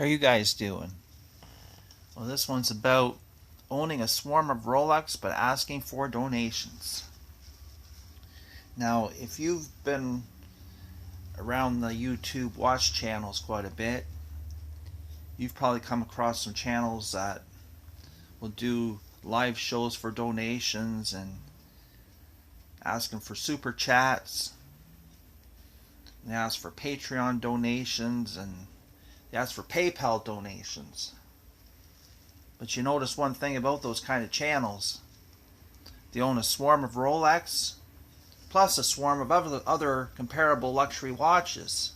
How are you guys doing? Well, this one's about owning a swarm of Rolex but asking for donations. Now, if you've been around the YouTube watch channels quite a bit, you've probably come across some channels that will do live shows for donations and asking for super chats. They ask for Patreon donations and they ask for PayPal donations. But you notice one thing about those kind of channels. They own a swarm of Rolex, plus a swarm of other comparable luxury watches.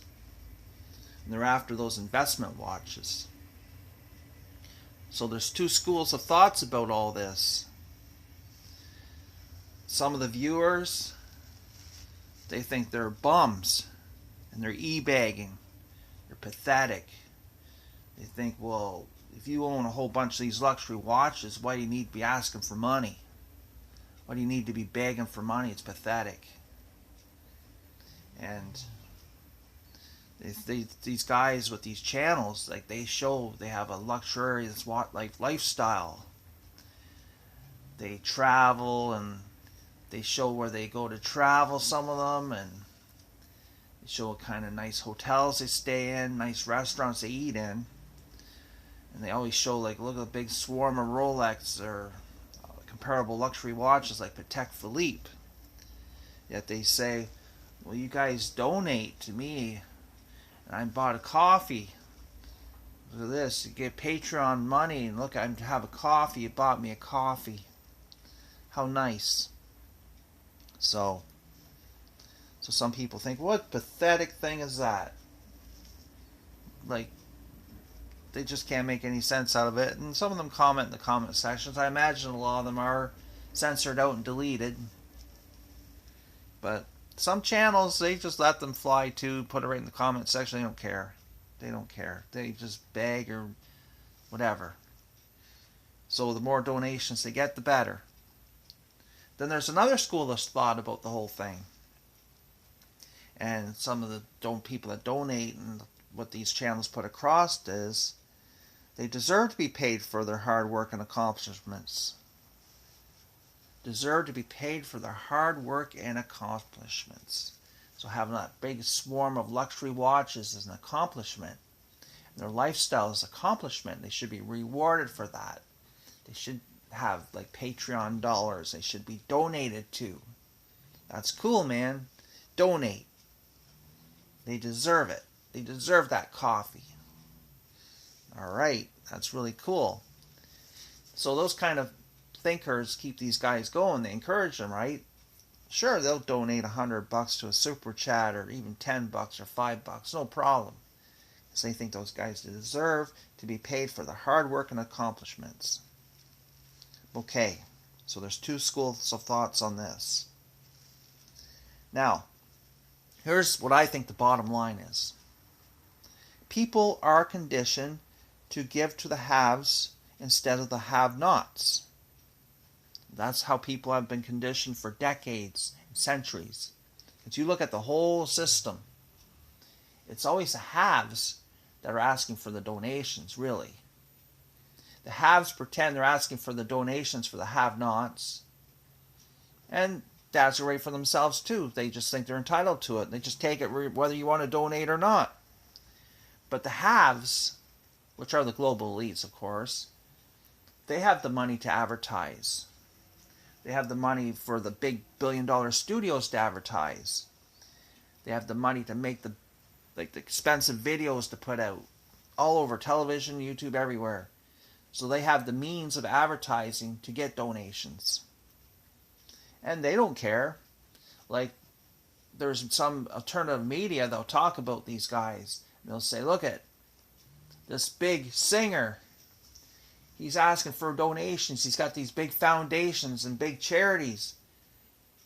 And they're after those investment watches. So there's two schools of thoughts about all this. Some of the viewers, they think they're bums and they're e-bagging. They're pathetic. They think, well, if you own a whole bunch of these luxury watches, why do you need to be asking for money? Why do you need to be begging for money? It's pathetic. And these guys with these channels, like they have a luxurious lifestyle. They travel and they show where they go to travel, some of them, and they show what kind of nice hotels they stay in, nice restaurants they eat in. And they always show, like, look at the big swarm of Rolex or comparable luxury watches like Patek Philippe. Yet they say, well, you guys donate to me and I bought a coffee. Look at this, you get Patreon money and look, I have a coffee, you bought me a coffee. How nice. So some people think, what pathetic thing is that? Like, they just can't make any sense out of it. And some of them comment in the comment sections. I imagine a lot of them are censored out and deleted. But some channels, they just let them fly too, put it right in the comment section. They don't care. They don't care. They just beg or whatever. So the more donations they get, the better. Then there's another school of thought about the whole thing. And some of the people that donate and what these channels put across is they deserve to be paid for their hard work and accomplishments. Deserve to be paid for their hard work and accomplishments. So having that big swarm of luxury watches is an accomplishment. And their lifestyle is an accomplishment. They should be rewarded for that. They should have like Patreon dollars. They should be donated to. That's cool, man. Donate. They deserve it. They deserve that coffee. Alright, that's really cool. So those kind of thinkers keep these guys going. They encourage them, right? Sure, they'll donate $100 to a super chat or even $10 or $5. No problem. Because they think those guys deserve to be paid for their hard work and accomplishments. Okay, so there's two schools of thoughts on this. Now, here's what I think the bottom line is. People are conditioned to give to the haves instead of the have-nots. That's how people have been conditioned for decades and centuries. If you look at the whole system, it's always the haves that are asking for the donations, really. The haves pretend they're asking for the donations for the have-nots. And that's great for themselves too. They just think they're entitled to it. They just take it whether you want to donate or not. But the haves, which are the global elites, of course, they have the money to advertise. They have the money for the big billion-dollar studios to advertise. They have the money to make the expensive videos to put out all over television, YouTube, everywhere. So they have the means of advertising to get donations. And they don't care. Like, there's some alternative media that'll talk about these guys. They'll say, look at this big singer. He's asking for donations. He's got these big foundations and big charities.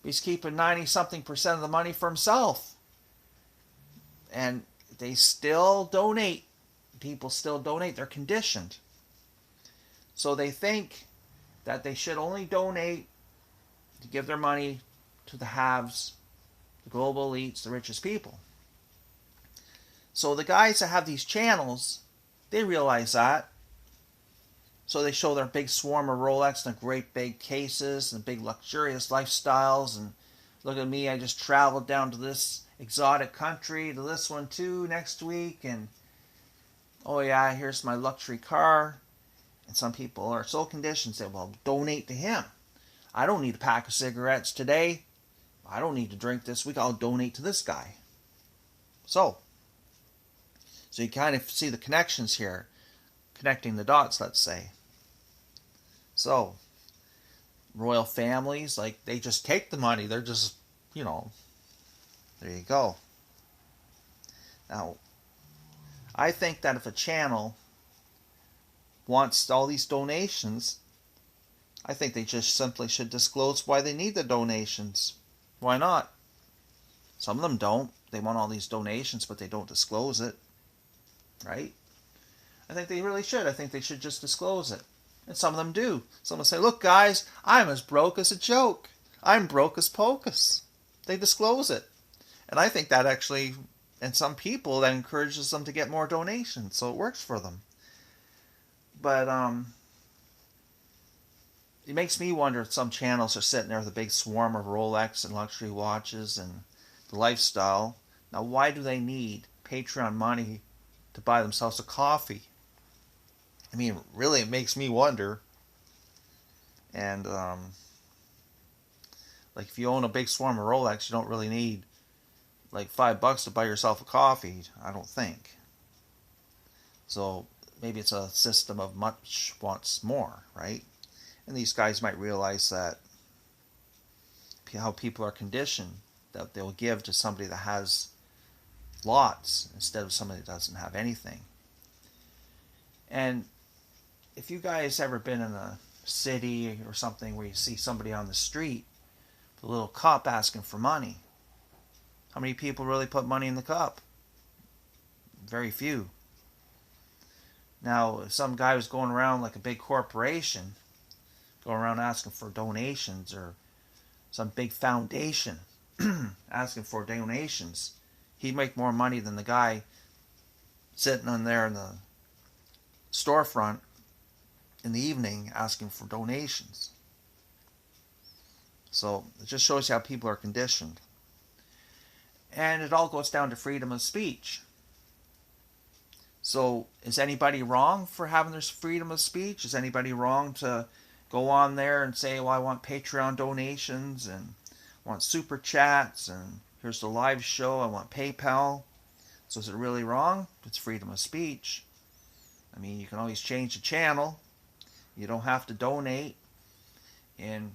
He's keeping 90-something% of the money for himself. And they still donate. People still donate. They're conditioned. So they think that they should only donate to give their money to the haves, the global elites, the richest people. So the guys that have these channels, They realize that. So they show their big swarm of Rolex and great big cases and big luxurious lifestyles. And look at me, I just traveled down to this exotic country, to this one too next week. And oh yeah, here's my luxury car. And some people are so conditioned, say, well, donate to him. I don't need a pack of cigarettes today. I don't need to drink this week. I'll donate to this guy. So you kind of see the connections here, connecting the dots, let's say. So, royal families, like, they just take the money. They're just, there you go. Now, I think that if a channel wants all these donations, I think they just simply should disclose why they need the donations. Why not? Some of them don't. They want all these donations, but they don't disclose it. Right? I think they really should. I think they should just disclose it. And some of them do. Some will say, look guys, I'm as broke as a joke. I'm broke as pocus. They disclose it. And I think that actually, and some people, that encourages them to get more donations. So it works for them. But it makes me wonder if some channels are sitting there with a big swarm of Rolex and luxury watches and the lifestyle. Now why do they need Patreon money to buy themselves a coffee? I mean, really, it makes me wonder. And, like, if you own a big swarm of Rolex, you don't really need, like, $5 to buy yourself a coffee, I don't think. So, maybe it's a system of much wants more, right? And these guys might realize that how people are conditioned, that they'll give to somebody that has lots instead of somebody that doesn't have anything. And if you guys ever been in a city or something where you see somebody on the street with a little cup asking for money, how many people really put money in the cup? Very few. Now, if some guy was going around like a big corporation, going around asking for donations, or some big foundation asking for donations, he'd make more money than the guy sitting on there in the storefront in the evening asking for donations. So it just shows you how people are conditioned. And it all goes down to freedom of speech. So is anybody wrong for having this freedom of speech? Is anybody wrong to go on there and say, well, I want Patreon donations and I want super chats and here's the live show, I want PayPal? So is it really wrong? It's freedom of speech. I mean, you can always change the channel. You don't have to donate. And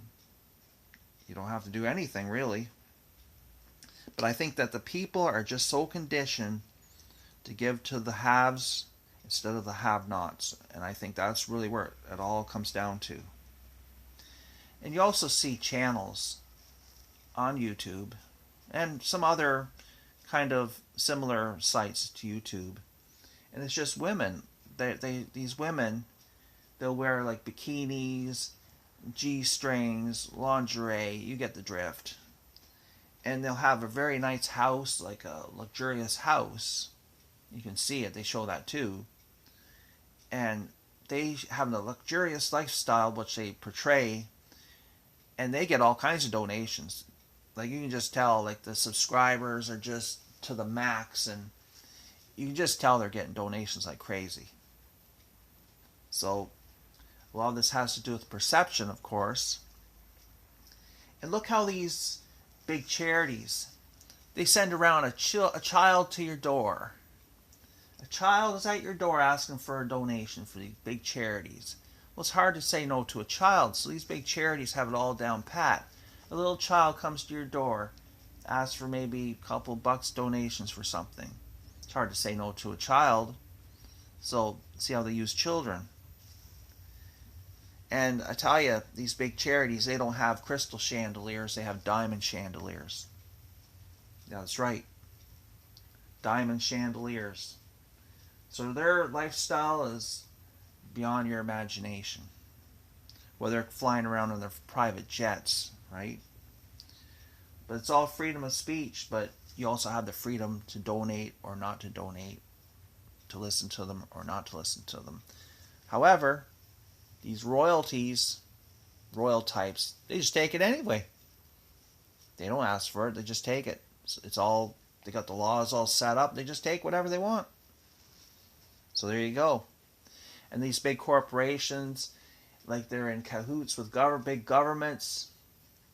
you don't have to do anything, really. But I think that the people are just so conditioned to give to the haves instead of the have-nots. And I think that's really where it all comes down to. And you also see channels on YouTube and some other kind of similar sites to YouTube. And it's just women. These women, they'll wear like bikinis, G-strings, lingerie, you get the drift. And they'll have a very nice house, like a luxurious house. You can see it, they show that too. And they have the luxurious lifestyle which they portray, and they get all kinds of donations. Like you can just tell, like the subscribers are just to the max, and you can just tell they're getting donations like crazy. So a lot of this has to do with perception, of course. And look how these big charities, they send around a child to your door. A child is at your door asking for a donation for these big charities. Well, it's hard to say no to a child, so these big charities have it all down pat. A little child comes to your door, asks for maybe a couple bucks donations for something. It's hard to say no to a child. So, see how they use children. And I tell you, these big charities, they don't have crystal chandeliers, they have diamond chandeliers. Yeah, that's right. Diamond chandeliers. So their lifestyle is beyond your imagination. Whether they're flying around in their private jets, right? But it's all freedom of speech, but you also have the freedom to donate or not to donate to listen to them or not to listen to them. However, these royalties, royal types, they just take it anyway. They don't ask for it, they just take it. It's all, they got the laws all set up, they just take whatever they want. So there you go. And these big corporations, like they're in cahoots with big governments,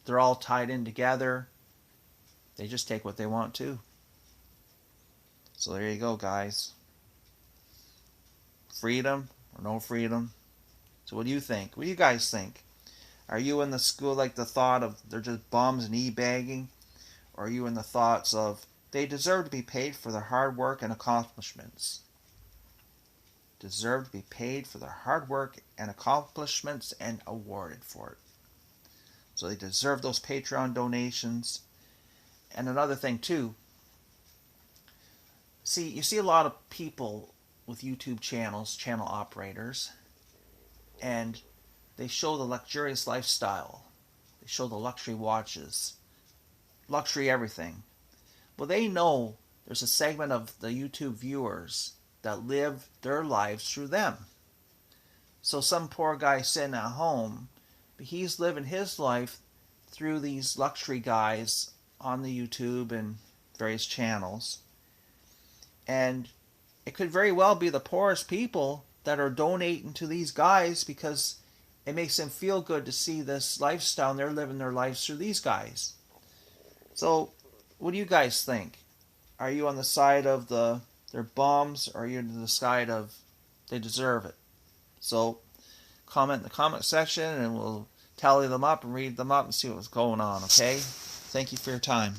they're all tied in together. They just take what they want too. So there you go, guys. Freedom or no freedom? So what do you think? What do you guys think? Are you in the school like the thought of they're just bums and e-bagging? Or are you in the thoughts of they deserve to be paid for their hard work and accomplishments? Deserve to be paid for their hard work and accomplishments and awarded for it. So they deserve those Patreon donations. And another thing too, you see a lot of people with YouTube channels, channel operators, and they show the luxurious lifestyle. They show the luxury watches, luxury everything. Well, they know there's a segment of the YouTube viewers that live their lives through them. So some poor guy sitting at home, but he's living his life through these luxury guys on the YouTube and various channels. And it could very well be the poorest people that are donating to these guys because it makes them feel good to see this lifestyle and they're living their lives through these guys. So what do you guys think? Are you on the side of they're bums, or are you on the side of they deserve it? So comment in the comment section and we'll tally them up and read them up and see what's going on, okay? Thank you for your time.